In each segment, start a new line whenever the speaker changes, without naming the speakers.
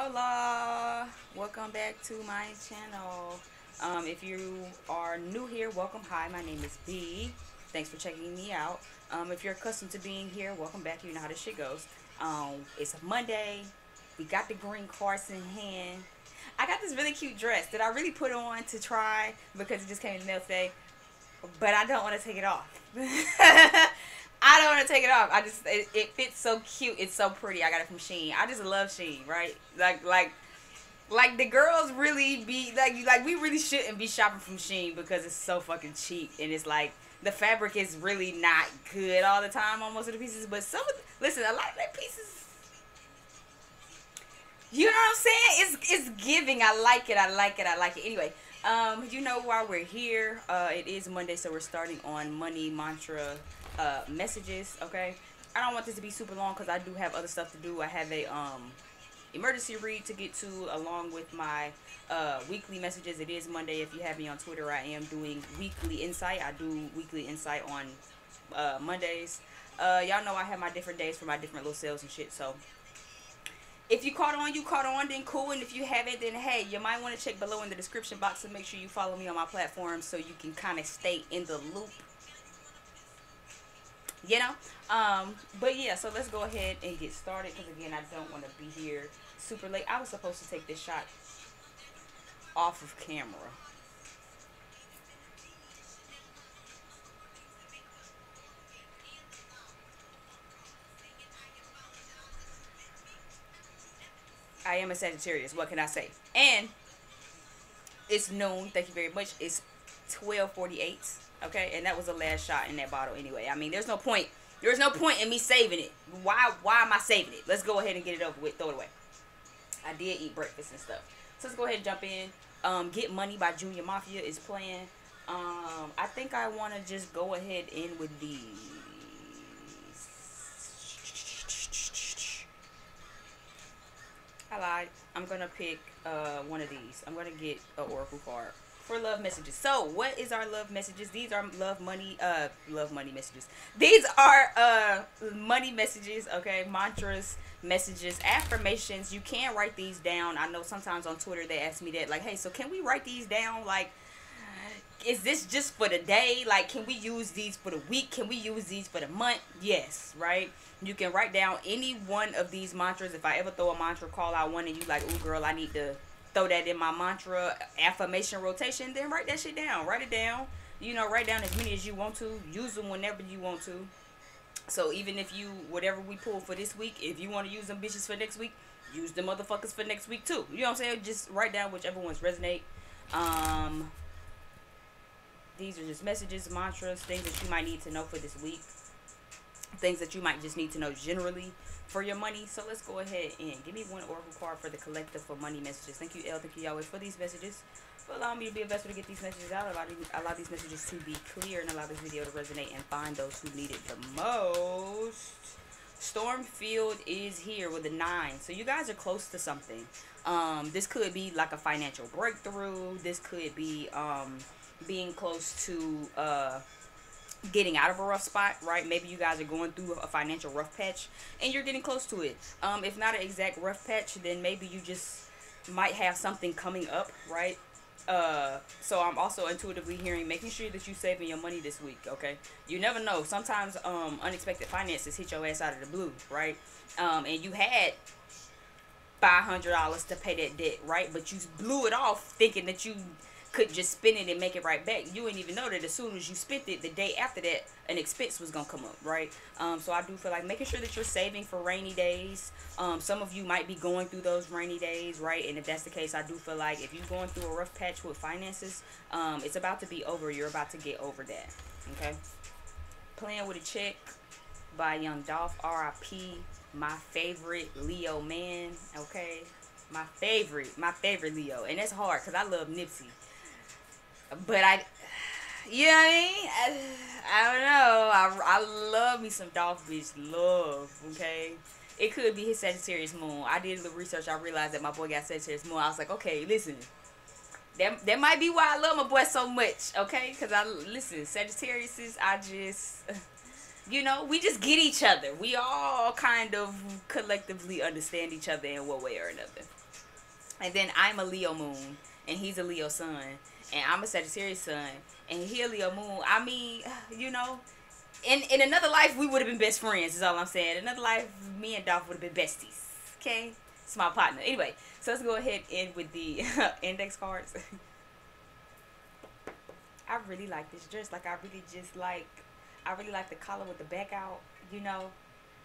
Hola, welcome back to my channel. If you are new here, welcome. Hi, my name is B. Thanks for checking me out. If you're accustomed to being here, welcome back. You know how this shit goes. It's a Monday. We got the green cards in hand. I got this really cute dress that I really put on to try because it just came in the mail today, but I don't want to take it off. I don't want to take it off. It fits so cute. It's so pretty. I got it from Shein. I just love Shein, right? Like the girls really be like we really shouldn't be shopping from Shein because it's so fucking cheap, and it's like the fabric is really not good all the time on most of the pieces. But listen, a lot of their pieces, you know what I'm saying? It's giving. I like it. I like it. I like it. Anyway, you know why we're here. It is Monday, so we're starting on money mantra messages. Okay, I don't want this to be super long because I do have other stuff to do. I have a emergency read to get to along with my weekly messages. It is Monday. If you have me on Twitter, I am doing weekly insight. I do weekly insight on Mondays. Y'all know I have my different days for my different little sales and shit. So if you caught on, then cool. And if you haven't, then hey, you might want to check below in the description box and make sure you follow me on my platform so you can kind of stay in the loop. You know? But yeah, so let's go ahead and get started because again, I don't want to be here super late. I was supposed to take this shot off of camera. I am a Sagittarius. What can I say? And it's noon. Thank you very much. It's 12:48. Okay, and that was the last shot in that bottle anyway. I mean, there's no point. There's no point in me saving it. Why am I saving it? Let's go ahead and get it over with. Throw it away. I did eat breakfast and stuff. So let's go ahead and jump in. Get Money by Junior Mafia is playing. I think I want to just go ahead in with these. I lied. I'm going to pick one of these. I'm going to get an oracle card for love messages. So what is our love messages? These are love money messages. These are money messages, okay? Mantras, messages, affirmations. You can write these down. I know sometimes on Twitter they ask me that, like, hey, so can we write these down? Like, is this just for the day? Like, can we use these for the week? Can we use these for the month? Yes, right? You can write down any one of these mantras. If I ever throw a mantra, call out one, and you like, ooh, girl, I need to throw that in my mantra affirmation rotation, then write that shit down. Write it down. You know, write down as many as you want to. Use them whenever you want to. So even if you, whatever we pull for this week, if you want to use them bitches for next week, use the motherfuckers for next week too. You know what I'm saying? Just write down whichever ones resonate. These are just messages, mantras, things that you might need to know for this week. Things that you might just need to know generally for your money. So let's go ahead and give me one oracle card for the collective for money messages. Thank you, L. Thank you, Yahweh, for these messages. For allowing me to be a vessel to get these messages out. Allow these messages to be clear and allow this video to resonate and find those who need it the most. Stormfield is here with a 9. So you guys are close to something. This could be like a financial breakthrough. This could be being close to getting out of a rough spot, right? Maybe you guys are going through a financial rough patch and you're getting close to it. If not an exact rough patch, then maybe you just might have something coming up, right? So I'm also intuitively hearing making sure that you saving your money this week, okay? You never know. Sometimes unexpected finances hit your ass out of the blue, right? And you had $500 to pay that debt, right? But you blew it off thinking that you could just spend it and make it right back. You didn't even know that as soon as you spent it, the day after that, an expense was gonna come up, right? So I do feel like making sure that you're saving for rainy days. Some of you might be going through those rainy days, right? And if that's the case, I do feel like if you're going through a rough patch with finances, it's about to be over. You're about to get over that, okay? Playing with a Check by Young Dolph, R.I.P. My favorite Leo man, okay? My favorite Leo. And that's hard because I love Nipsey. But you know what I mean? I don't know. I love me some Dolph, bitch. Love, okay? It could be his Sagittarius moon. I did a little research. I realized that my boy got Sagittarius moon. I was like, okay, listen. That might be why I love my boy so much, okay? Because listen, Sagittarius, I just... You know, we just get each other. We all kind of collectively understand each other in one way or another. And then I'm a Leo moon, and he's a Leo sun, and I'm a Sagittarius sun, and he a Leo moon. I mean, you know, in another life we would have been best friends. Is all I'm saying. In another life, me and Dolph would have been besties. Okay, it's my partner. Anyway, so let's go ahead and with the index cards. I really like this dress. Like, I really like the collar with the back out. You know,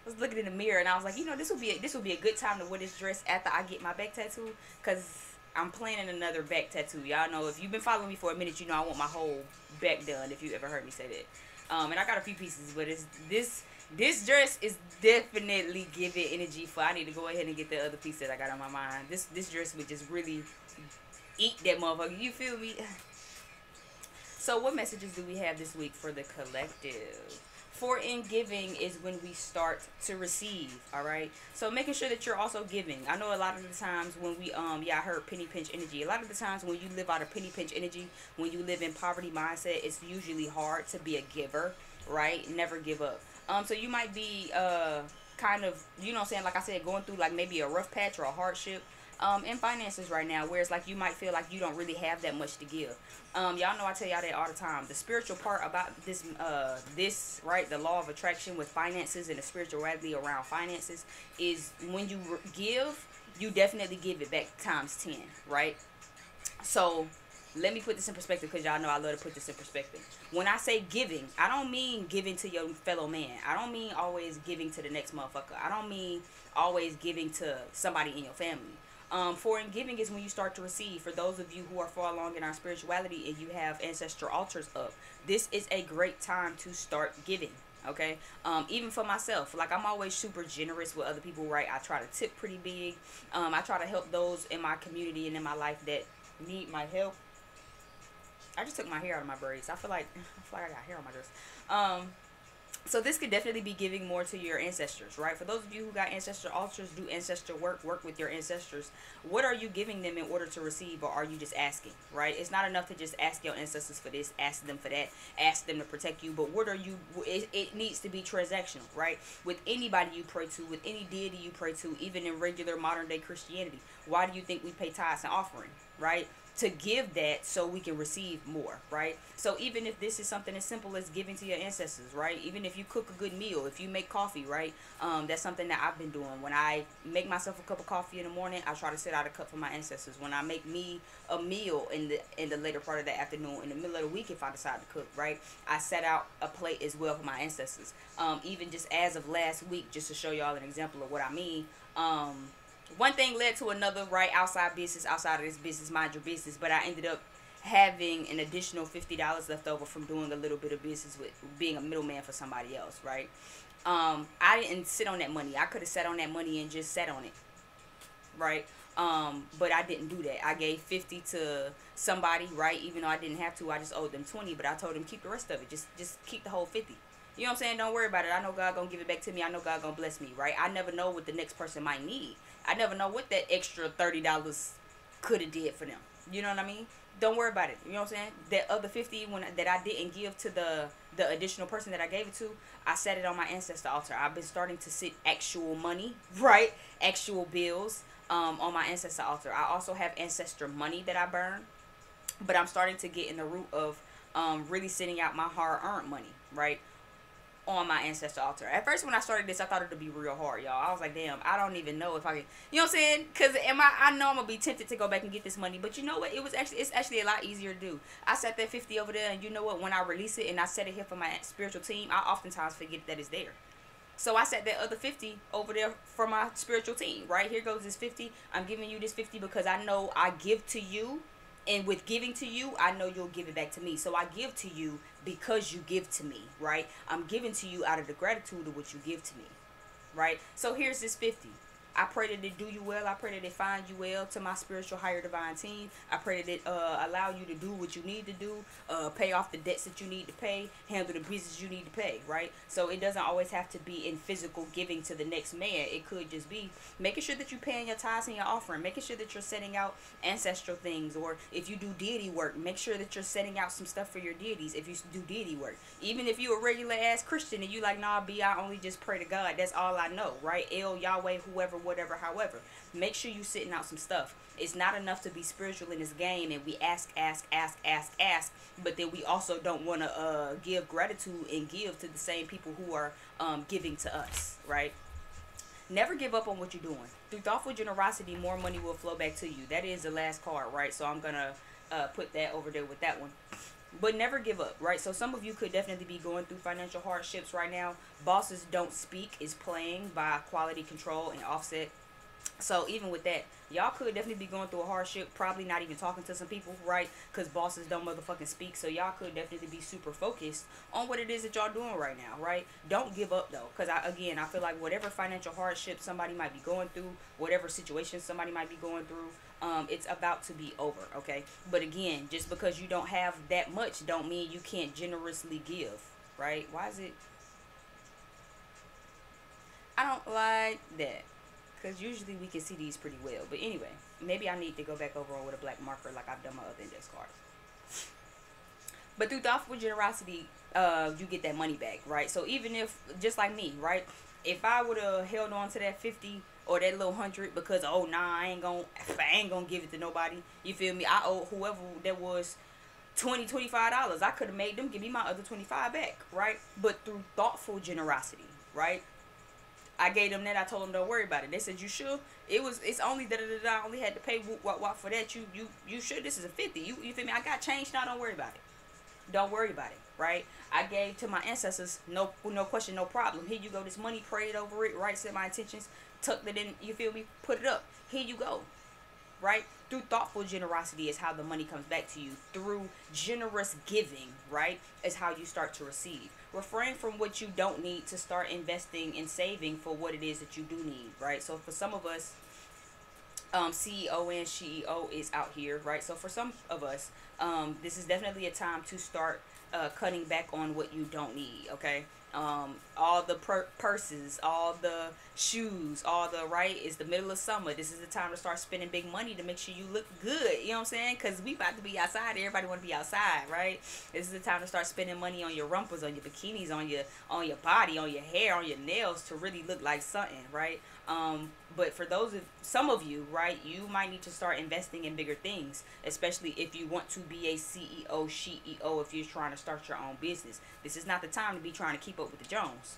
I was looking in the mirror and I was like, you know, this would be a good time to wear this dress after I get my back tattoo, cause I'm planning another back tattoo. Y'all know, if you've been following me for a minute, you know I want my whole back done. If you ever heard me say that, and I got a few pieces, but it's this dress is definitely giving energy for. I need to go ahead and get the other piece that I got on my mind. This dress would just really eat that motherfucker. You feel me? So what messages do we have this week for the collective? For in giving is when we start to receive, all right? So making sure that you're also giving. I know a lot of the times when we, I heard penny pinch energy. A lot of the times when you live out of penny pinch energy, when you live in poverty mindset, it's usually hard to be a giver, right? Never give up. So you might be kind of, you know what I'm saying, like I said, going through like maybe a rough patch or a hardship in finances right now, where it's like you might feel like you don't really have that much to give. Y'all know I tell y'all that all the time. The spiritual part about this, right, the law of attraction with finances and the spirituality around finances is when you give, you definitely give it back times 10, right? So let me put this in perspective, because y'all know I love to put this in perspective. When I say giving, I don't mean giving to your fellow man. I don't mean always giving to the next motherfucker. I don't mean always giving to somebody in your family. For in giving is when you start to receive. For those of you who are far along in our spirituality and you have ancestral altars up, this is a great time to start giving. Okay, even for myself, like I'm always super generous with other people, right? I try to tip pretty big. I try to help those in my community and in my life that need my help. I just took my hair out of my braids. I feel like I got hair on my dress. So this could definitely be giving more to your ancestors, right? For those of you who got ancestral altars, do ancestor work with your ancestors. What are you giving them in order to receive, or are you just asking, right? It's not enough to just ask your ancestors for this, ask them for that, ask them to protect you. But what are you, it needs to be transactional, right? With anybody you pray to, with any deity you pray to, even in regular modern day Christianity. Why do you think we pay tithes and offering, right? To give that so we can receive more, right? So even if this is something as simple as giving to your ancestors, right? Even if you cook a good meal, if you make coffee, right? That's something that I've been doing. When I make myself a cup of coffee in the morning, I try to set out a cup for my ancestors. When I make me a meal in the later part of the afternoon, in the middle of the week, if I decide to cook, right? I set out a plate as well for my ancestors. Even just as of last week, just to show y'all an example of what I mean, one thing led to another, right? Outside of this business, mind your business. But I ended up having an additional $50 left over from doing a little bit of business with being a middleman for somebody else, right? I didn't sit on that money. I could have sat on that money and just sat on it, right? But I didn't do that. I gave 50 to somebody, right? Even though I didn't have to, I just owed them 20. But I told them keep the rest of it. Just keep the whole 50. You know what I'm saying? Don't worry about it. I know God gonna give it back to me. I know God gonna bless me, right? I never know what the next person might need. I never know what that extra $30 could have did for them. You know what I mean? Don't worry about it. You know what I'm saying? That other 50 that I didn't give to the additional person that I gave it to, I set it on my ancestor altar. I've been starting to sit actual money, right? Actual bills on my ancestor altar. I also have ancestor money that I burn, but I'm starting to get in the root of really sending out my hard-earned money, right? On my ancestor altar. At first, when I started this, I thought it would be real hard, y'all. I was like, damn, I don't even know if I can, you know what I'm saying? Because I know I'm gonna be tempted to go back and get this money, but you know what? It's actually a lot easier to do. I set that 50 over there, and you know what? When I release it and I set it here for my spiritual team, I oftentimes forget that it's there. So I set that other 50 over there for my spiritual team. Right here goes this 50. I'm giving you this 50 because I know I give to you. And with giving to you, I know you'll give it back to me. So I give to you because you give to me, right? I'm giving to you out of the gratitude of what you give to me, right? So here's this 50. I pray that it do you well. I pray that it find you well. To my spiritual higher divine team, I pray that it allow you to do what you need to do, pay off the debts that you need to pay, handle the business you need to pay, right? So it doesn't always have to be in physical giving to the next man. It could just be making sure that you're paying your tithes and your offering, making sure that you're setting out ancestral things, or if you do deity work, make sure that you're setting out some stuff for your deities if you do deity work. Even if you're a regular ass Christian and you like, nah, B, I only just pray to God, that's all I know, right? El, Yahweh, whoever, whatever, however. Make sure you sitting out some stuff. It's not enough to be spiritual in this game and we ask, but then we also don't want to give gratitude and give to the same people who are giving to us, right? Never give up on what you're doing. Through thoughtful generosity, more money will flow back to you. That is the last card, right? So I'm going to put that over there with that one. But never give up, right? So some of you could definitely be going through financial hardships right now. Bosses Don't Speak is playing by Quality Control and Offset. So even with that, y'all could definitely be going through a hardship, probably not even talking to some people, right? Because bosses don't motherfucking speak. So y'all could definitely be super focused on what it is that y'all doing right now, right? Don't give up though, because I feel like whatever financial hardship somebody might be going through, whatever situation somebody might be going through, it's about to be over, okay? But again, just because you don't have that much don't mean you can't generously give, right? Why is it? I don't like that. Because usually we can see these pretty well. But anyway, maybe I need to go back over with a black marker like I've done my other index cards. But through thoughtful generosity, you get that money back, right? So even if, just like me, right? If I would have held on to that 50 or that little 100 because, oh, nah, I ain't gonna give it to nobody. You feel me? I owe whoever that was $20, $25. I could have made them give me my other 25 back, right? But through thoughtful generosity, right? I gave them that. I told them don't worry about it. They said you sure? It's only I only had to pay whoop for that. You sure this is a 50? You feel me? I got change now. Don't worry about it. Don't worry about it, right? I gave to my ancestors, no question, no problem. Here you go. This money, prayed over it, right? Set my intentions, tucked it in. You feel me? Put it up. Here you go, right? Through thoughtful generosity is how the money comes back to you. Through generous giving, right, is how you start to receive. Refrain from what you don't need to start investing and saving for what it is that you do need, right? So for some of us, CEO and CEO is out here, right? So for some of us, this is definitely a time to start cutting back on what you don't need, okay? All the purses, all the shoes, all the, right, it's the middle of summer. This is the time to start spending big money to make sure you look good, you know what I'm saying? Because we about to be outside. Everybody want to be outside, right? This is the time to start spending money on your rumpers, on your bikinis, on your body, on your hair, on your nails to really look like something, right? But for some of you, right, you might need to start investing in bigger things, especially if you want to be a CEO, CEO, if you're trying to start your own business. This is not the time to be trying to keep up with the Jones,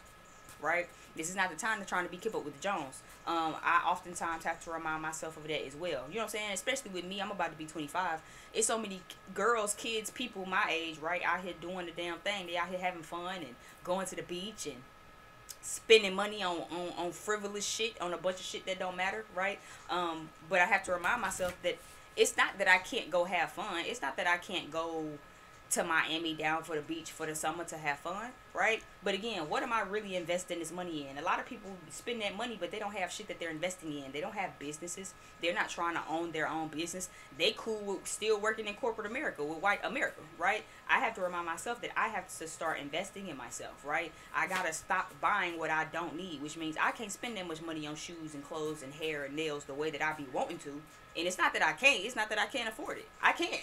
right? This is not the time to trying to keep up with the Jones. I oftentimes have to remind myself of that as well. You know what I'm saying? Especially with me, I'm about to be 25. It's so many girls, kids, people my age, right, out here doing the damn thing. They out here having fun and going to the beach and spending money on frivolous shit, on a bunch of shit that don't matter, right? But I have to remind myself that it's not that I can't go have fun. It's not that I can't go to Miami down for the beach for the summer to have fun, right? But again, what am I really investing this money in? A lot of people spend that money, but they don't have shit that they're investing in. They don't have businesses. They're not trying to own their own business. They cool with still working in corporate America, with white America, right? I have to remind myself that I have to start investing in myself, right? I gotta stop buying what I don't need, which means I can't spend that much money on shoes and clothes and hair and nails the way that I be wanting to. And it's not that I can't. It's not that I can't afford it. I can.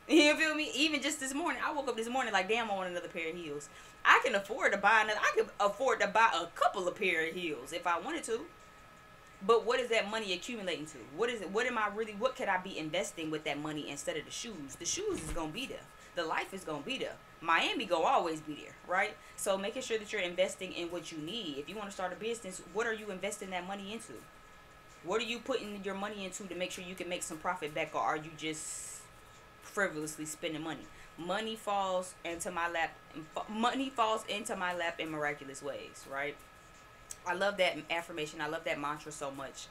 You feel me? Even just this morning, I woke up this morning like, damn, I want another pair of heels. I can afford to buy another. I can afford to buy a couple of pair of heels if I wanted to. But what is that money accumulating to? What is it? What am I really? What could I be investing with that money instead of the shoes? The shoes is gonna be there. The life is gonna be there. Miami gonna always be there, right? So making sure that you're investing in what you need. If you want to start a business, what are you investing that money into? What are you putting your money into to make sure you can make some profit back, or are you just frivolously spending money? Money falls into my lap. Money falls into my lap in miraculous ways, right? I love that affirmation. I love that mantra so much,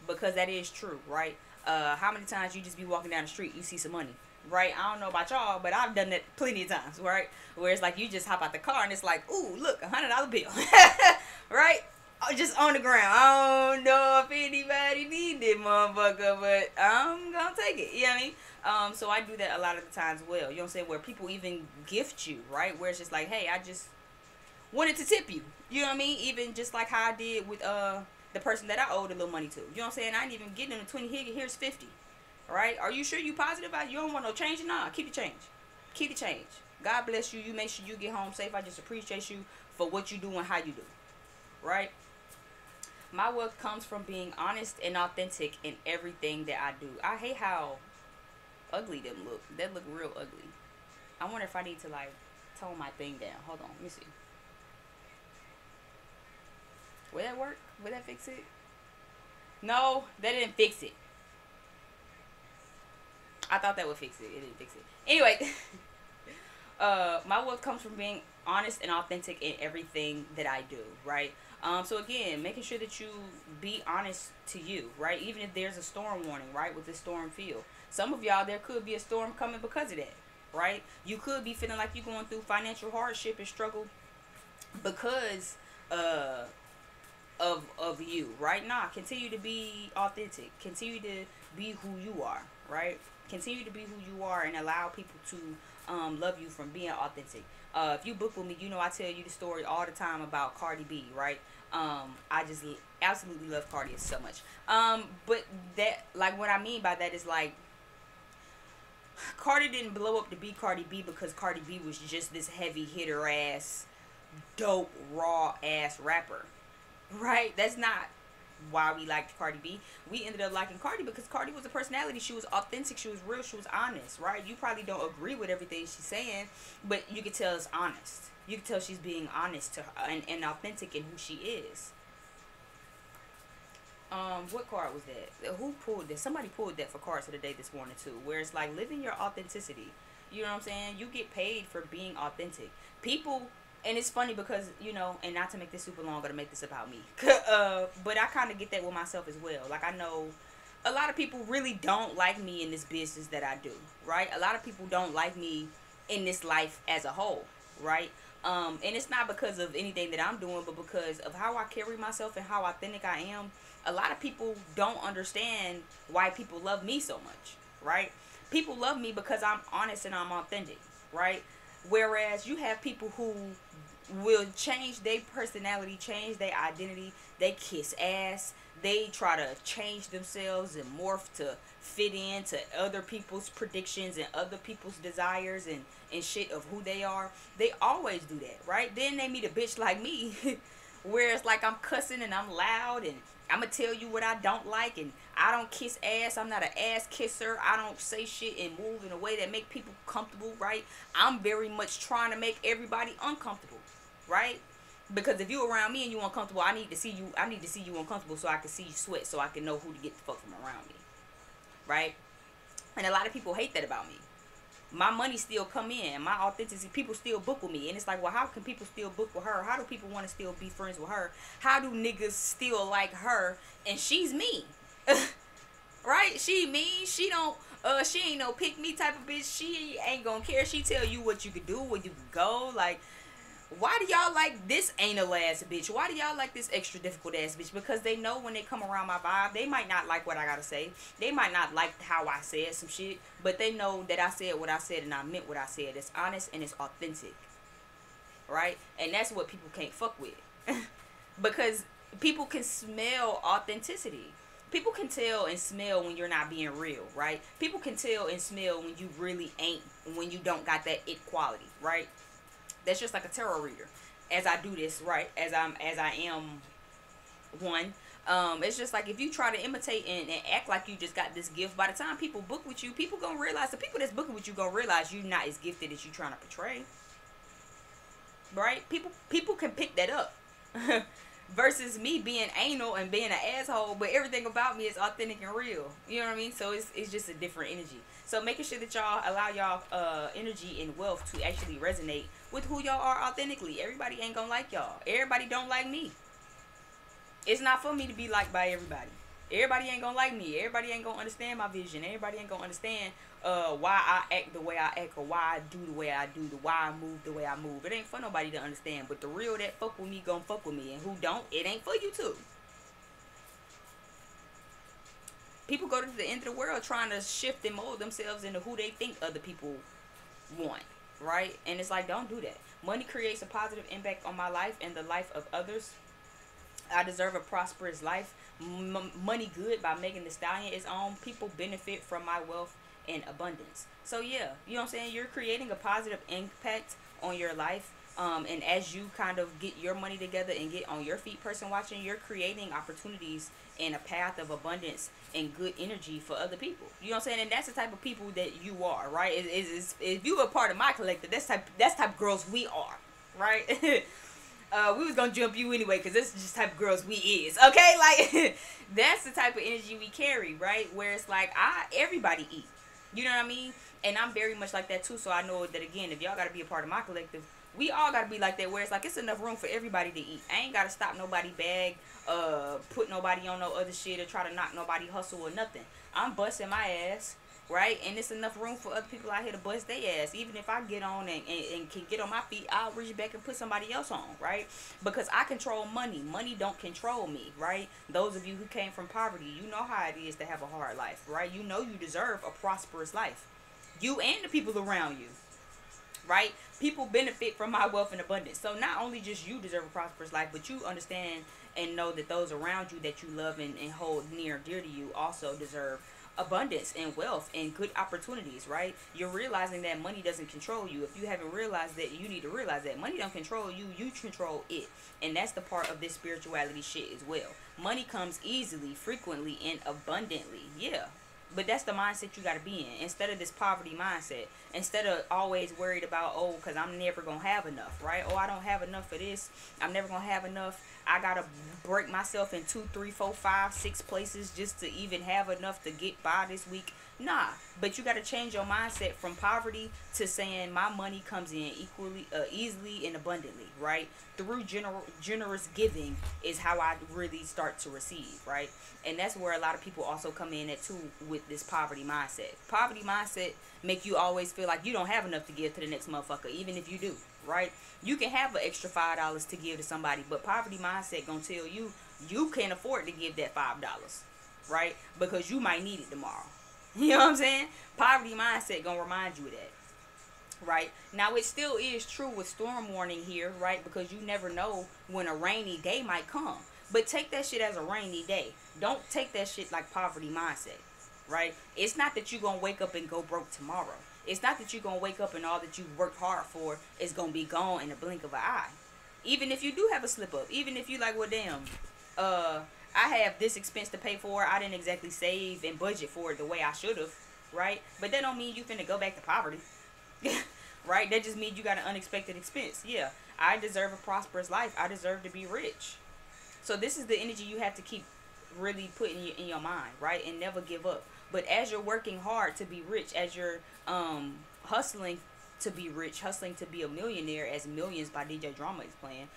because that is true, right? How many times you just be walking down the street, you see some money, right? I don't know about y'all, but I've done that plenty of times, right? Where it's like you just hop out the car and it's like, ooh, look, $100 bill, right? just on the ground. I don't know if anybody need this motherfucker, but I'm gonna take it. You know what I mean? So I do that a lot of the times. Well, you know what I'm saying? Where people even gift you, right? Where it's just like, hey, I just wanted to tip you. You know what I mean? Even just like how I did with the person that I owed a little money to. You know what I'm saying? I didn't even get them the 20. Here's 50. All right? Are you sure you positive about it? You don't want no change? Nah, keep the change. Keep the change. God bless you. You make sure you get home safe. I just appreciate you for what you do and how you do. Right? My wealth comes from being honest and authentic in everything that I do. I hate how ugly them look. They look real ugly. I wonder if I need to like tone my thing down. Hold on. Let me see. Will that work? Will that fix it? No, that didn't fix it. I thought that would fix it. It didn't fix it. Anyway, my wealth comes from being honest and authentic in everything that I do, right? So again, making sure that you be honest to you, right? Even if there's a storm warning, right? With the storm field. Some of y'all, there could be a storm coming because of that, right? You could be feeling like you're going through financial hardship and struggle because of you, right? Nah, continue to be authentic. Continue to be who you are, right? Continue to be who you are and allow people to love you from being authentic. If you book with me, you know I tell you the story all the time about Cardi B, right? I just absolutely love Cardi so much. But that, like, what I mean by that is like, Cardi didn't blow up to be Cardi B because Cardi B was just this heavy hitter ass, dope, raw ass rapper, right? That's not why we liked Cardi B. We ended up liking Cardi because Cardi was a personality. She was authentic. She was real. She was honest, right? You probably don't agree with everything she's saying, but you can tell it's honest. You can tell she's being honest to her and authentic in who she is. What card was that? Who pulled that? Somebody pulled that for cards of the day this morning too, where it's like living your authenticity. You know what I'm saying? You get paid for being authentic. People, and it's funny because, you know, and not to make this super long, I'm gonna make this about me. But I kind of get that with myself as well. Like, I know a lot of people really don't like me in this business that I do, right? A lot of people don't like me in this life as a whole, right? And it's not because of anything that I'm doing, but because of how I carry myself and how authentic I am. A lot of people don't understand why people love me so much, right? People love me because I'm honest and I'm authentic, right? Whereas you have people who will change their personality, change their identity, they kiss ass, they try to change themselves and morph to fit into other people's predictions and other people's desires and shit of who they are. They always do that, right? Then they meet a bitch like me where it's like I'm cussing and I'm loud and I'm gonna tell you what I don't like, and I don't kiss ass. I'm not an ass kisser. I don't say shit and move in a way that make people comfortable, right? I'm very much trying to make everybody uncomfortable, right? Because if you around me and you uncomfortable, I need to see you uncomfortable so I can see you sweat, so I can know who to get the fuck from around me, right? And a lot of people hate that about me. My money still come in, my authenticity, people still book with me, and it's like, well, how can people still book with her? How do people want to still be friends with her? How do niggas still like her? And she's me, right? She mean, she don't, she ain't no pick me type of bitch. She ain't gonna care. She tell you what you could do, where you could go. Like, why do y'all like this anal ass bitch? Why do y'all like this extra difficult ass bitch? Because they know when they come around my vibe, they might not like what I gotta say. They might not like how I said some shit, but they know that I said what I said and I meant what I said. It's honest and it's authentic, right? And that's what people can't fuck with. Because people can smell authenticity. People can tell and smell when you're not being real, right? People can tell and smell when you really ain't, when you don't got that it quality, right? That's just like a tarot reader. As I do this, right? As I am one. It's just like if you try to imitate and act like you just got this gift, by the time people book with you, people gonna realize, the people that's booking with you gonna realize you're not as gifted as you trying to portray. Right? People can pick that up. Versus me being anal and being an asshole, but everything about me is authentic and real. You know what I mean? So it's just a different energy. So making sure that y'all allow y'all energy and wealth to actually resonate with who y'all are authentically. Everybody ain't gonna like y'all. Everybody don't like me. It's not for me to be liked by everybody. Everybody ain't gonna like me. Everybody ain't gonna understand my vision. Everybody ain't gonna understand why I act the way I act, or why I do the way I do, why I move the way I move. It ain't for nobody to understand. But the real that fuck with me gonna fuck with me, and who don't, it ain't for you too. People go to the end of the world trying to shift and mold themselves into who they think other people want, right? And it's like, don't do that. Money creates a positive impact on my life and the life of others. I deserve a prosperous life. Money good by making the stallion its own. People benefit from my wealth and abundance. So yeah, you know what I'm saying? You're creating a positive impact on your life. And as you kind of get your money together and get on your feet, person watching, you're creating opportunities and a path of abundance and good energy for other people. You know what I'm saying? And that's the type of people that you are, right? If you were part of my collective, that's type of girls we are, right? We was gonna jump you anyway, because this is just type of girls we is, okay? Like, that's the type of energy we carry, right? Where it's like, everybody eat. You know what I mean? And I'm very much like that too, so I know that, again, if y'all gotta be a part of my collective, we all gotta be like that, where it's like, it's enough room for everybody to eat. I ain't gotta stop nobody bag, put nobody on no other shit, or try to knock nobody hustle or nothing. I'm busting my ass, right? And it's enough room for other people out here to bust their ass. Even if I get on and can get on my feet, I'll reach back and put somebody else on, right? Because I control money. Money don't control me, right? Those of you who came from poverty, you know how it is to have a hard life, right? You know you deserve a prosperous life. You and the people around you, right? People benefit from my wealth and abundance. So not only just you deserve a prosperous life, but you understand and know that those around you that you love and hold near and dear to you also deserve abundance and wealth and good opportunities, right? You're realizing that money doesn't control you. If you haven't realized that, you need to realize that money don't control you, you control it. And that's the part of this spirituality shit as well. Money comes easily, frequently, and abundantly. Yeah. But that's the mindset you got to be in. Instead of this poverty mindset. Instead of always worried about, oh, because I'm never going to have enough, right? Oh, I don't have enough for this. I'm never going to have enough. I got to break myself in 2, 3, 4, 5, 6 places just to even have enough to get by this week. Nah. But you got to change your mindset from poverty to saying my money comes in equally, easily and abundantly, right? Through generous giving is how I really start to receive, right? And that's where a lot of people also come in at too, with this poverty mindset. Poverty mindset make you always feel like you don't have enough to give to the next motherfucker, even if you do, right? You can have an extra $5 to give to somebody, but poverty mindset gonna tell you you can't afford to give that $5, right? Because you might need it tomorrow. You know what I'm saying? Poverty mindset gonna remind you of that. Right now, it still is true with storm warning here, right? Because you never know when a rainy day might come. But take that shit as a rainy day. Don't take that shit like poverty mindset, right? It's not that you're gonna wake up and go broke tomorrow. It's not that you're gonna wake up and all that you've worked hard for is gonna be gone in the blink of an eye. Even if you do have a slip up, even if you like, well, damn, I have this expense to pay for. I didn't exactly save and budget for it the way I should have, right? But that don't mean you finna go back to poverty. Right? That just means you got an unexpected expense. Yeah, I deserve a prosperous life. I deserve to be rich. So this is the energy you have to keep really putting in your mind, right? And never give up. But as you're working hard to be rich, as you're hustling to be rich, hustling to be a millionaire, as Millions by DJ Drama is playing,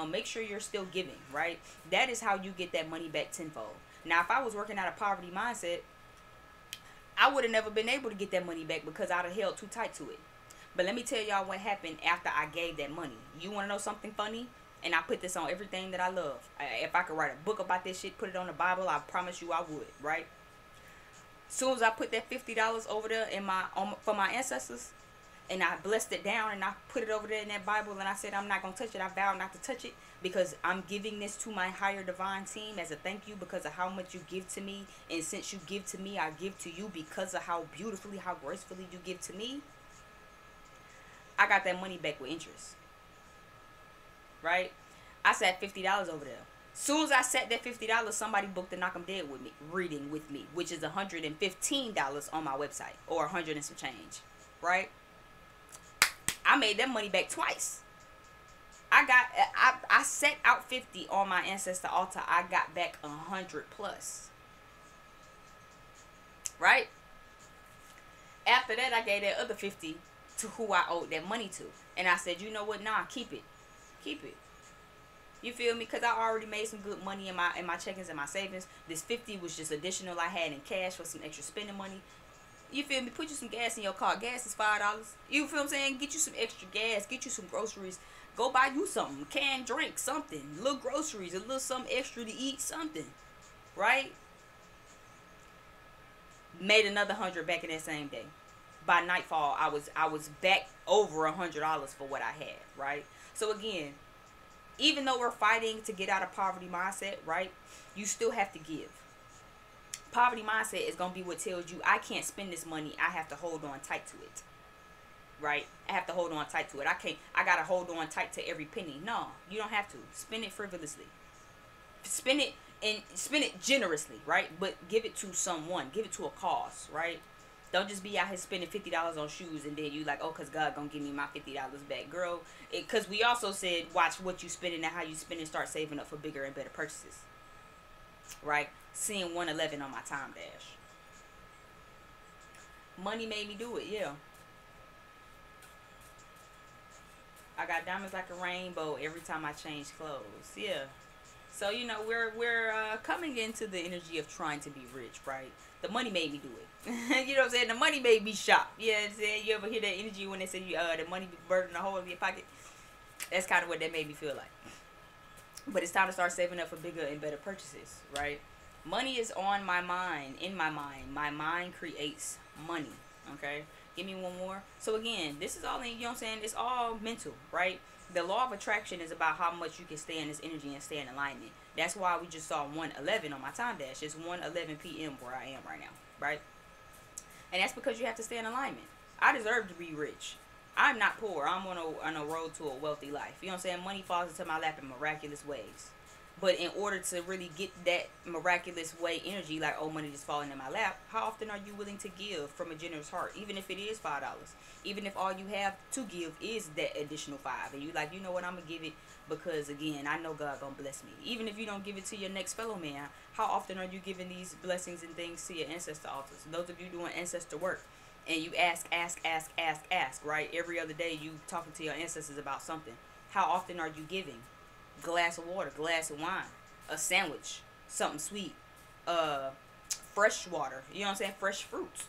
make sure you're still giving, right? That is how you get that money back tenfold. Now, if I was working out a poverty mindset, I would have never been able to get that money back because I'd have held too tight to it. But let me tell y'all what happened after I gave that money. You want to know something funny? And I put this on everything that I love. If I could write a book about this shit, put it on the Bible, I promise you I would, right? Soon as I put that $50 over there in for my ancestors, and I blessed it down, and I put it over there in that Bible, and I said I'm not going to touch it. I vow not to touch it because I'm giving this to my higher divine team as a thank you because of how much you give to me. And since you give to me, I give to you because of how beautifully, how gracefully you give to me. I got that money back with interest, right? I sat $50 over there. Soon as I sat that $50, somebody booked a Knock 'em Dead with me, reading with me, which is $115 on my website, or 100 and some change, right? I made that money back twice. I set out 50 on my ancestor altar. I got back 100 plus, right? After that, I gave that other 50 to who I owed that money to. And I said, you know what? Nah, keep it. Keep it. You feel me? Because I already made some good money in my checkings and my savings. This 50 was just additional I had in cash for some extra spending money. You feel me? Put you some gas in your car. Gas is $5. You feel what I'm saying? Get you some extra gas. Get you some groceries. Go buy you something. Canned drink, something. Little groceries. A little something extra to eat, something. Right? Made another 100 back in that same day. By nightfall, I was back over $100 for what I had. Right? So again, even though we're fighting to get out of poverty mindset, right? You still have to give. Poverty mindset is going to be what tells you, I can't spend this money. I have to hold on tight to it. Right? I have to hold on tight to it. I got to hold on tight to every penny. No, you don't have to. Spend it frivolously. Spend it generously, right? But give it to someone. Give it to a cause, right? Don't just be out here spending $50 on shoes and then you like, oh, because God going to give me my $50 back. Girl, because we also said, watch what you spending and how you spend and start saving up for bigger and better purchases. Right? Seeing 111 on my time dash. Money made me do it, yeah. I got diamonds like a rainbow every time I change clothes, yeah. So, you know, we're coming into the energy of trying to be rich, right? The money made me do it. You know what I'm saying? The money made me shop. You know what I'm saying? You ever hear that energy when they say the money be burning a hole in your pocket? That's kind of what that made me feel like. But it's time to start saving up for bigger and better purchases, right? Money is on my mind, in my mind. My mind creates money, okay? Give me one more. So again, this is all, you know what I'm saying? It's all mental, right? The law of attraction is about how much you can stay in this energy and stay in alignment. That's why we just saw 111 on my time dash. It's 1:11 p.m. where I am right now, right? And that's because you have to stay in alignment. I deserve to be rich. I'm not poor. I'm on a road to a wealthy life. You know what I'm saying? Money falls into my lap in miraculous ways. But in order to really get that miraculous way energy, like, oh, money just falling in my lap, how often are you willing to give from a generous heart? Even if it is $5. Even if all you have to give is that additional $5. And you like, you know what, I'm going to give it because, again, I know God going to bless me. Even if you don't give it to your next fellow man, how often are you giving these blessings and things to your ancestor altars? Those of you doing ancestor work. And you ask, right? Every other day you talking to your ancestors about something. How often are you giving? Glass of water, glass of wine, a sandwich, something sweet, fresh water, you know what I'm saying, fresh fruits,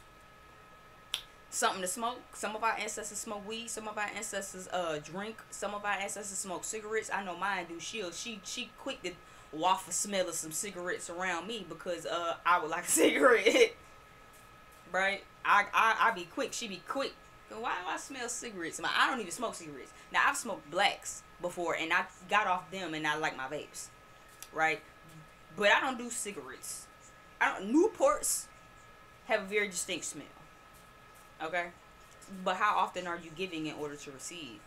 something to smoke. Some of our ancestors smoke weed, some of our ancestors drink, some of our ancestors smoke cigarettes. I know mine do. She quick to waft the smell of some cigarettes around me because I would like a cigarette. Right? I be quick, she be quick. Why do I smell cigarettes? I don't even smoke cigarettes. Now, I've smoked blacks before, and I got off them, and I like my vapes, right? But I don't do cigarettes. Newports have a very distinct smell, okay? But how often are you giving in order to receive?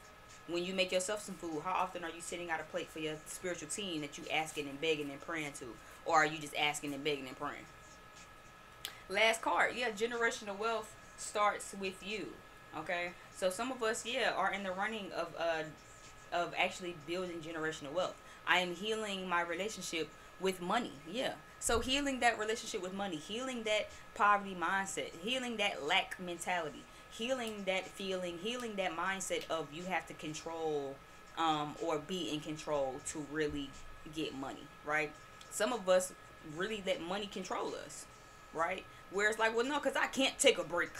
When you make yourself some food, how often are you sitting out a plate for your spiritual team that you asking and begging and praying to? Or are you just asking and begging and praying? Last card, yeah, generational wealth starts with you. Okay, so some of us, yeah, are in the running of actually building generational wealth. I am healing my relationship with money, yeah. So healing that relationship with money, healing that poverty mindset, healing that lack mentality, healing that feeling, healing that mindset of you have to control or be in control to really get money, right? Some of us really let money control us, right? Where it's like, well, no, because I can't take a break.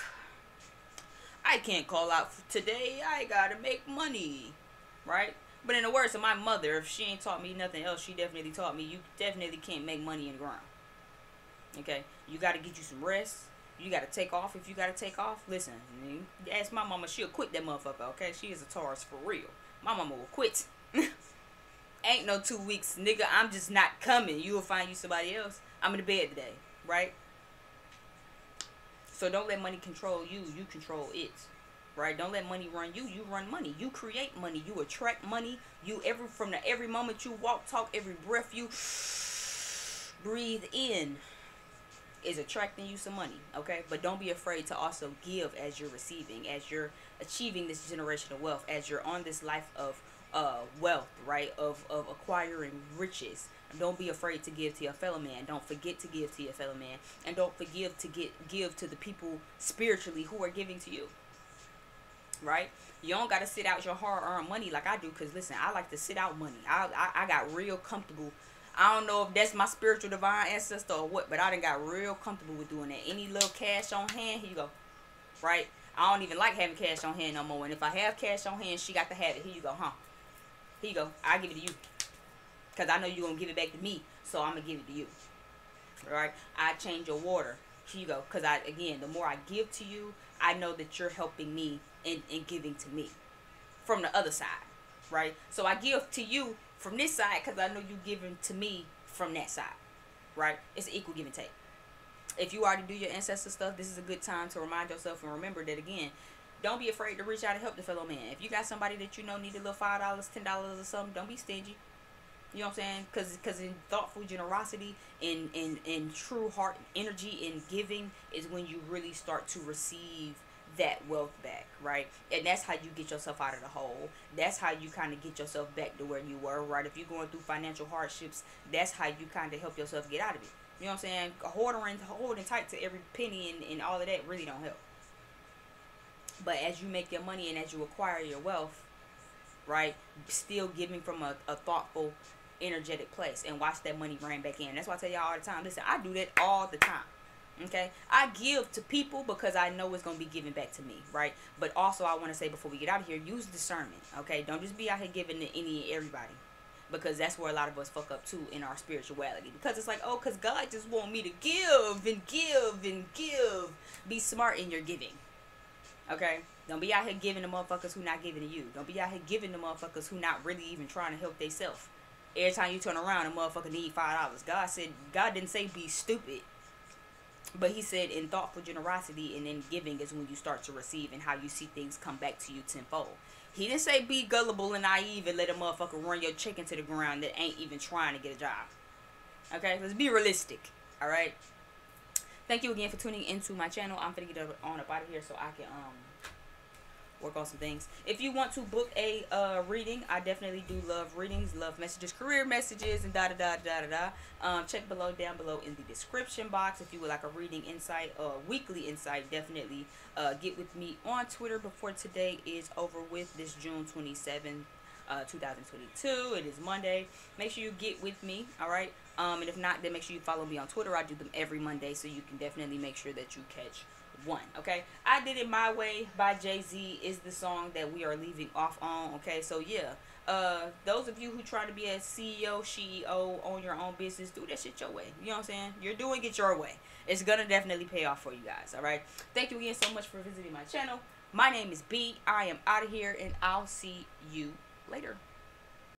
I can't call out today. I gotta make money, right? But in the words of my mother, if she ain't taught me nothing else, she definitely taught me you definitely can't make money in the ground. Okay? You gotta get you some rest. You gotta take off if you gotta take off. Listen, ask my mama, she'll quit that motherfucker, okay? She is a Taurus for real. My mama will quit. Ain't no 2 weeks, nigga. I'm just not coming. You will find you somebody else. I'm in the bed today, right? So don't let money control you. You control it, right? Don't let money run you. You run money. You create money. You attract money. From every moment you walk, talk, every breath you breathe in is attracting you some money, okay? But don't be afraid to also give as you're receiving, as you're achieving this generational wealth, as you're on this life of wealth, right? Of acquiring riches. Don't be afraid to give to your fellow man. Don't forget to give to your fellow man. And don't forget to give to the people spiritually who are giving to you. right? You don't got to sit out your hard-earned money like I do, because listen, I like to sit out money. I got real comfortable. I don't know if that's my spiritual divine ancestor or what, but I done got real comfortable with doing that. Any little cash on hand, here you go, right? I don't even like having cash on hand no more, and if I have cash on hand, she got to have it. Here you go, huh? Here you go. I give it to you, because I know you're going to give it back to me, so I'm going to give it to you, right? I change your water. Here you go, because again, the more I give to you, I know that you're helping me in giving to me from the other side, right? So I give to you from this side because I know you giving to me from that side, right? It's an equal give and take. If you already do your ancestor stuff, this is a good time to remind yourself and remember that, again, don't be afraid to reach out and help the fellow man. If you got somebody that you know need a little $5, $10 or something, don't be stingy. You know what I'm saying? Because in thoughtful generosity, in true heart energy, in giving, is when you really start to receive that wealth back, right? And that's how you get yourself out of the hole. That's how you kind of get yourself back to where you were, right? If you're going through financial hardships, that's how you kind of help yourself get out of it. You know what I'm saying? Holding tight to every penny and all of that really don't help. But as you make your money and as you acquire your wealth, right, still giving from a thoughtful, energetic place, and watch that money rain back in. That's why I tell y'all all the time, listen, I do that all the time. Okay, I give to people because I know it's going to be given back to me, right? But also, I want to say before we get out of here, use discernment, okay? Don't just be out here giving to any and everybody, because that's where a lot of us fuck up too in our spirituality. Because it's like, oh, because God just want me to give and give and give. Be smart in your giving, okay? Don't be out here giving to motherfuckers who not giving to you. Don't be out here giving to motherfuckers who not really even trying to help themselves. Every time you turn around, a motherfucker need $5. God didn't say be stupid. But he said in thoughtful generosity and in giving is when you start to receive and how you see things come back to you tenfold. He didn't say be gullible and naive and let a motherfucker run your check into the ground that ain't even trying to get a job. Okay? Let's be realistic. Alright? Thank you again for tuning into my channel. I'm gonna get on up out of here so I can work on some things. If you want to book a reading, I definitely do love readings, love messages, career messages, and check down below in the description box if you would like a reading insight, weekly insight. Definitely get with me on Twitter before today is over with, this June 27th 2022. It is Monday. Make sure you get with me, all right? And if not, then make sure you follow me on Twitter. I do them every Monday, so you can definitely make sure that you catch one. Okay, I Did It My Way by Jay-Z is the song that we are leaving off on. Okay, so yeah, those of you who try to be a CEO, own your own business, do that shit your way. You know what I'm saying? You're doing it your way. It's gonna definitely pay off for you guys. All right, thank you again so much for visiting my channel. My name is B. I am out of here, and I'll see you later.